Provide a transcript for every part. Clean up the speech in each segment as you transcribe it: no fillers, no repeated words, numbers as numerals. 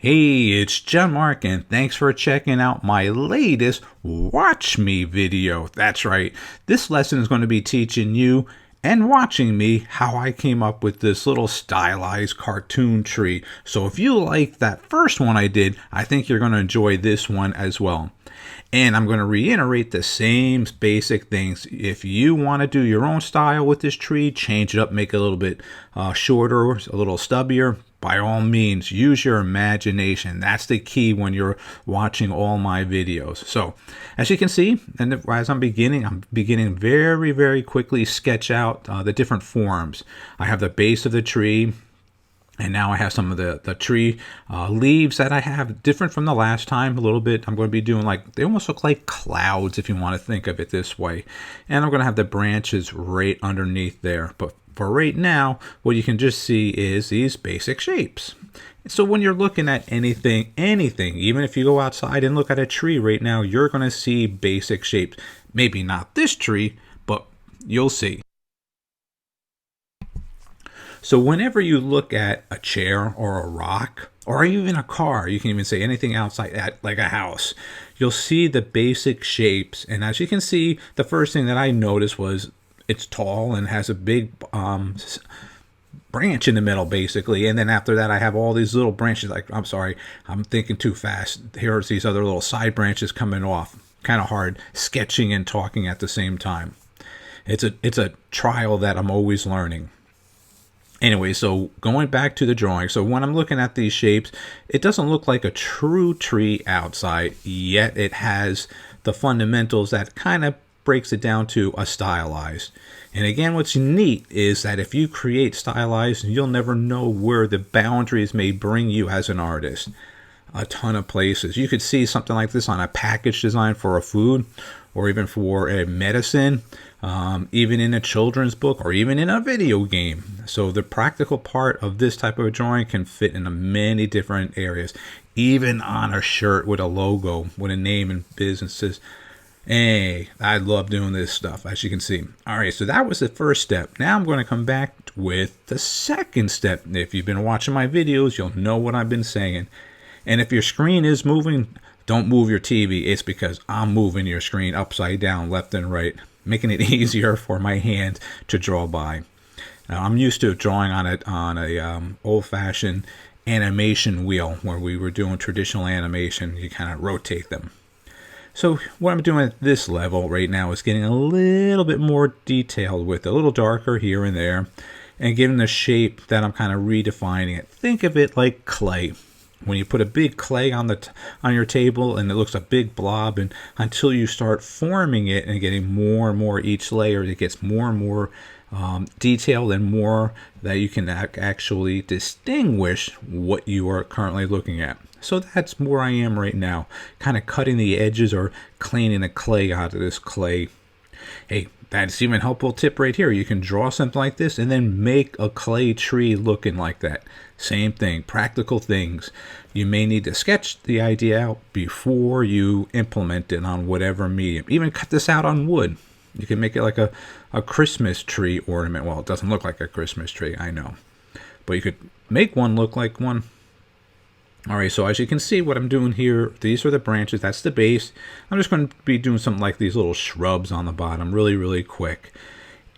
Hey, it's John-Marc, and thanks for checking out my latest Watch Me video. That's right, this lesson is going to be teaching you and watching me how I came up with this little stylized cartoon tree. So if you like that first one I did, I think you're going to enjoy this one as well. And I'm going to reiterate the same basic things. If you want to do your own style with this tree, change it up, make it a little bit shorter, a little stubbier, by all means, use your imagination. That's the key when you're watching all my videos. So, as you can see, and as I'm beginning very, very quickly sketch out the different forms. I have the base of the tree, and now I have some of the tree leaves that I have different from the last time a little bit. I'm going to be doing they almost look like clouds if you want to think of it this way. And I'm going to have the branches right underneath there. But for right now, what you can just see is these basic shapes. So when you're looking at anything, even if you go outside and look at a tree right now, you're going to see basic shapes. Maybe not this tree, but you'll see. So whenever you look at a chair or a rock, or even a car, you can even say anything outside like a house, you'll see the basic shapes. And as you can see, the first thing that I noticed was it's tall and has a big branch in the middle, basically. And then after that, I have all these little branches. I'm sorry, I'm thinking too fast. Here's these other little side branches coming off. Kind of hard sketching and talking at the same time. It's a trial that I'm always learning. Anyway, so going back to the drawing, so when I'm looking at these shapes, it doesn't look like a true tree outside, yet it has the fundamentals that kind of breaks it down to a stylized. And again, what's neat is that if you create stylized, you'll never know where the boundaries may bring you as an artist. A ton of places. You could see something like this on a package design for a food, or even for a medicine, even in a children's book, or even in a video game. So the practical part of this type of a drawing can fit into many different areas, even on a shirt with a logo, with a name and businesses. Hey, I love doing this stuff, as you can see. All right, so that was the first step. Now I'm going to come back with the second step. If you've been watching my videos, you'll know what I've been saying. And if your screen is moving, don't move your TV. It's because I'm moving your screen upside down, left and right, making it easier for my hand to draw by. Now, I'm used to drawing on a old-fashioned animation wheel where we were doing traditional animation. You kind of rotate them. So what I'm doing at this level right now is getting a little bit more detailed with it, a little darker here and there, and giving the shape that I'm kind of redefining it. Think of it like clay. When you put a big clay on your table and it looks a big blob, and until you start forming it and getting more and more each layer, it gets more and more detailed and more that you can actually distinguish what you are currently looking at. So that's where I am right now, kind of cutting the edges or cleaning the clay out of this clay. Hey, that's even a helpful tip right here. You can draw something like this and then make a clay tree looking like that. Same thing, practical things. You may need to sketch the idea out before you implement it on whatever medium. Even cut this out on wood. You can make it like a Christmas tree ornament. Well, it doesn't look like a Christmas tree, I know. But you could make one look like one. All right, so as you can see what I'm doing here, these are the branches, that's the base. I'm just going to be doing something like these little shrubs on the bottom really, really quick.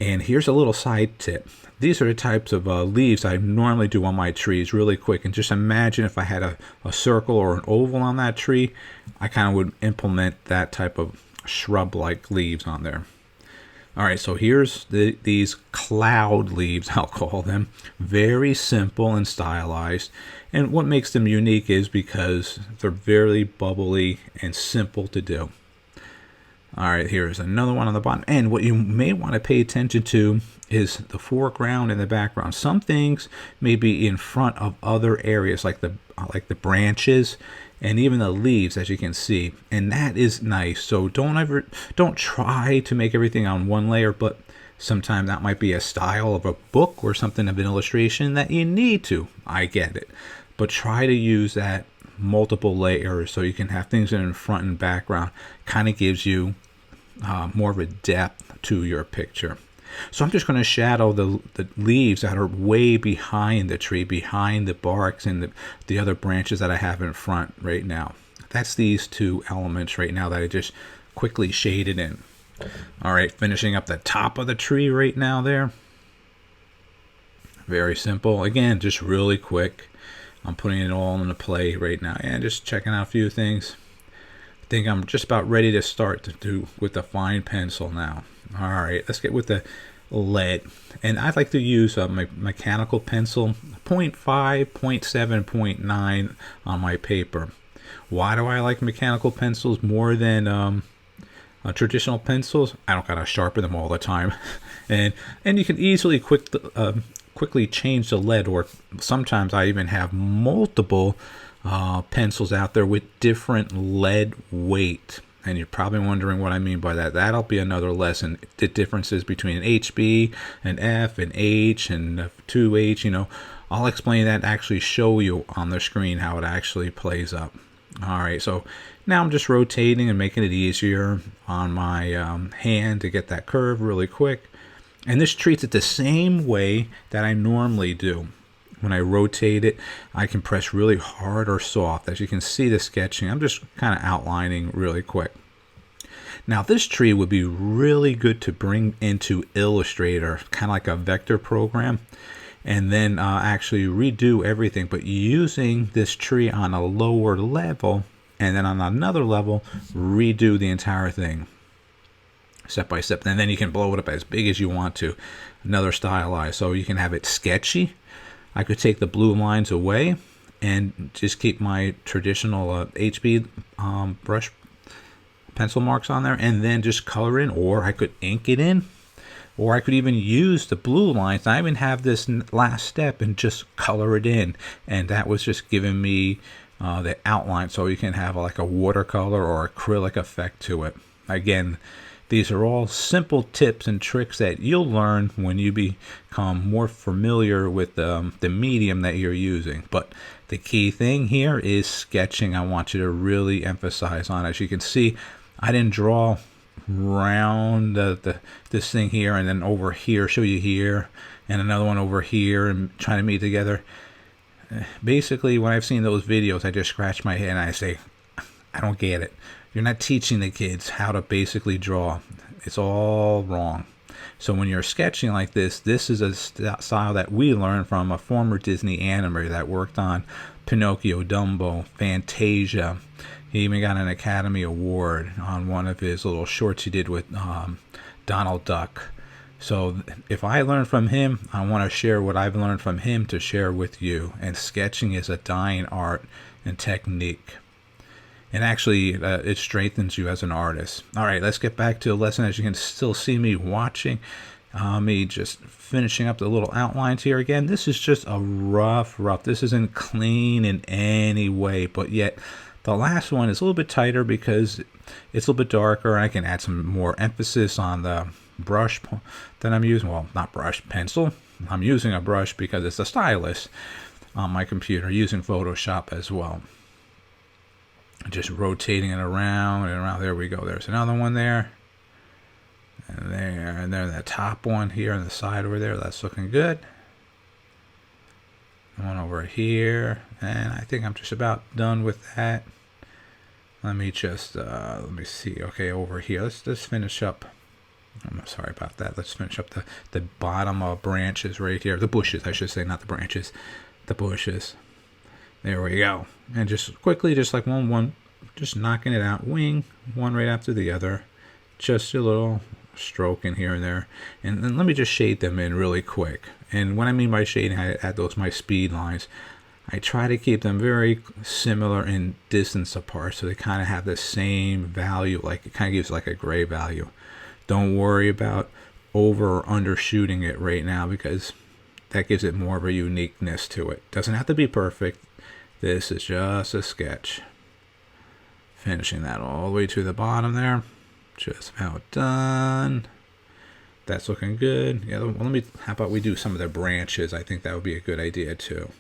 And here's a little side tip. These are the types of leaves I normally do on my trees really quick. And just imagine if I had a circle or an oval on that tree, I kind of would implement that type of shrub-like leaves on there. All right, so here's these cloud leaves, I'll call them. Very simple and stylized. And what makes them unique is because they're very bubbly and simple to do. All right, here's another one on the bottom. And what you may want to pay attention to is the foreground and the background. Some things may be in front of other areas, like the branches and even the leaves, as you can see. And that is nice. So don't try to make everything on one layer, but sometimes that might be a style of a book or something of an illustration that you need to. I get it. But try to use that multiple layers so you can have things in front and background. Kind of gives you more of a depth to your picture. So I'm just going to shadow the leaves that are way behind the tree, behind the barks and the other branches that I have in front right now. That's these two elements right now that I just quickly shaded in. All right, finishing up the top of the tree right now there. Very simple. Again, just really quick. I'm putting it all into play right now and just checking out a few things. I think I'm just about ready to start to do with the fine pencil now. All right, let's get with the lead. And I like to use my mechanical pencil, 0.5, 0.7, 0.9 on my paper. Why do I like mechanical pencils more than traditional pencils? I don't gotta sharpen them all the time, and you can easily quickly change the lead, or sometimes I even have multiple pencils out there with different lead weight. And you're probably wondering what I mean by that. That'll be another lesson. The differences between an HB, an F, an H, and a 2H. You know, I'll explain that, actually show you on the screen how it actually plays up. All right, so now I'm just rotating and making it easier on my hand to get that curve really quick. And this treats it the same way that I normally do. When I rotate it, I can press really hard or soft. As you can see the sketching, I'm just kind of outlining really quick. Now this tree would be really good to bring into Illustrator, kind of like a vector program, and then actually redo everything, but using this tree on a lower level, and then on another level, redo the entire thing step by step. And then you can blow it up as big as you want to. Another stylized, so you can have it sketchy. I could take the blue lines away and just keep my traditional HB brush pencil marks on there, and then just color in, or I could ink it in, or I could even use the blue lines. I even have this last step and just color it in, and that was just giving me the outline, so you can have like a watercolor or acrylic effect to it. Again, these are all simple tips and tricks that you'll learn when you become more familiar with the medium that you're using. But the key thing here is sketching. I want you to really emphasize on. As you can see, I didn't draw around this thing here and then over here, show you here, and another one over here, and trying to meet together. Basically, when I've seen those videos, I just scratch my head and I say, I don't get it. You're not teaching the kids how to basically draw. It's all wrong. So when you're sketching like this is a style that we learned from a former Disney animator that worked on Pinocchio, Dumbo, Fantasia. He even got an Academy Award on one of his little shorts he did with Donald Duck. So if I learned from him, I want to share what I've learned from him to share with you. And sketching is a dying art and technique. And actually, it strengthens you as an artist. All right, let's get back to the lesson. As you can still see me watching, me just finishing up the little outlines here. Again, this is just a rough. This isn't clean in any way, but yet the last one is a little bit tighter because it's a little bit darker. I can add some more emphasis on the brush that I'm using. Well, not brush, pencil. I'm using a brush because it's a stylus on my computer, using Photoshop as well. Just rotating it around and around. There we go. There's another one there. And then the top one here on the side over there. That's looking good. One over here. And I think I'm just about done with that. Let me just, let me see. Okay, over here. Let's finish up. I'm sorry about that. Let's finish up the bottom branches right here. The bushes, I should say, not the branches. The bushes. There we go. And just quickly, just like one, just knocking it out. Wing, one right after the other. Just a little stroke in here and there. And then let me just shade them in really quick. And what I mean by shading, I add those my speed lines. I try to keep them very similar in distance apart, so they kind of have the same value. Like it kind of gives like a gray value. Don't worry about over or undershooting it right now, because that gives it more of a uniqueness to it. Doesn't have to be perfect. This is just a sketch. Finishing that all the way to the bottom there. Just about done. That's looking good. Yeah, well, how about we do some of the branches? I think that would be a good idea too.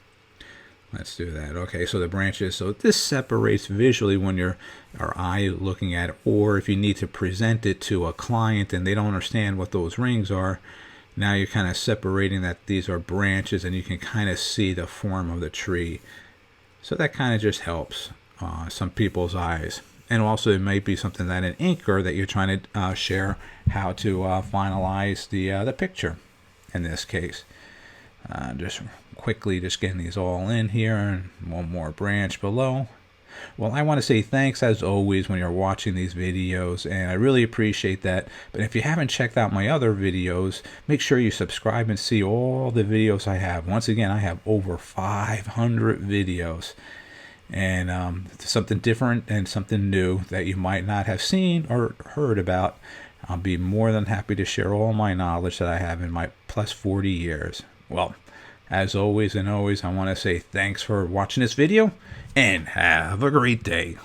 Let's do that. Okay, so the branches. So this separates visually when you're our eye looking at it, or if you need to present it to a client and they don't understand what those rings are. Now you're kind of separating that these are branches, and you can kind of see the form of the tree. So that kind of just helps some people's eyes. And also, it might be something that an inker that you're trying to share how to finalize the picture. In this case, just quickly just getting these all in here, and one more branch below. Well, I want to say thanks as always when you're watching these videos, and I really appreciate that. But if you haven't checked out my other videos, make sure you subscribe and see all the videos I have. Once again, I have over 500 videos, and something different and something new that you might not have seen or heard about. I'll be more than happy to share all my knowledge that I have in my plus 40 years. Well, as always and always, I want to say thanks for watching this video, and have a great day.